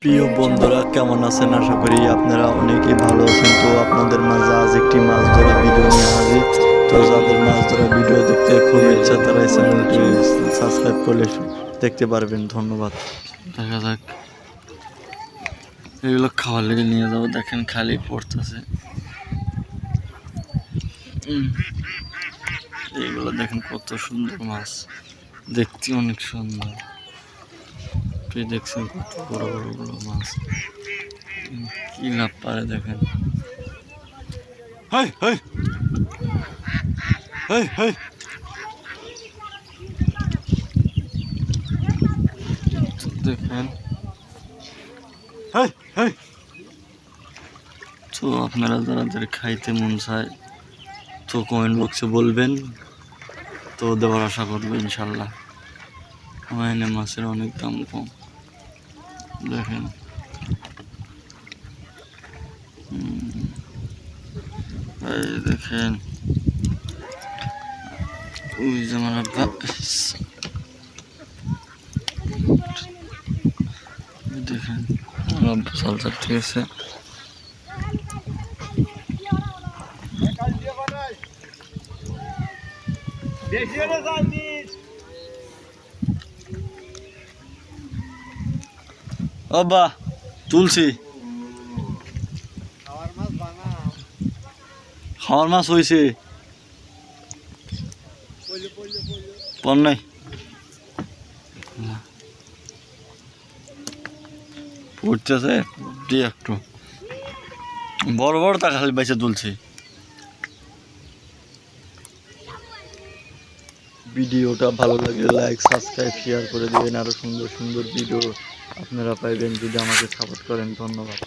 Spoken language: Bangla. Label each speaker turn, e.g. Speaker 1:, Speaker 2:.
Speaker 1: প্রিয় বন্ধুরা, কেমন আছেন? আশা করি আপনারা অনেকেই ভালো আছেন। তো আপনাদের মাঝে আজ একটি মাছ ধরা ভিডিও নিয়ে হাজির। তো যাদের মাছ ধরা ভিডিও দেখতে খুব ইচ্ছা তারা এই চ্যানেলটি সাবস্ক্রাইব করলে দেখতে পারবেন। ধন্যবাদ। দেখা যাক, এগুলো খাওয়ার লেগে নিয়ে যাবো। দেখেন খালি পড়তেছে। এইগুলো দেখেন কত সুন্দর মাছ, দেখতে অনেক সুন্দর। দেখছেন কত বড় বড় বড় মাছ, কি লাভ পারে দেখেন। হাই হাই হাই হাই, দেখেন। High high. তো আপনারা যাদের খাইতে মন চায় তো কমেন্ট বক্সে বলবেন, তো দেওয়ার আশা করবো ইনশাল্লাহ। আমার এনে মাছের অনেক দাম কম, দেখেন। এই দেখেন, ওই যেমন দেখেন সালসা, ঠিক আছে। ও বা তুলছি, খাওয়ার মাছ হয়েছে, পর নাই পড়তেছে একটু বড় বড় তা খালি বাইসে তুলছি। ভিডিওটা ভালো লাগলে লাইক, সাবস্ক্রাইব, শেয়ার করে দেবেন। আরো সুন্দর সুন্দর ভিডিও আপনারা পাইবেন যদি আমাকে সাপোর্ট করেন। ধন্যবাদ।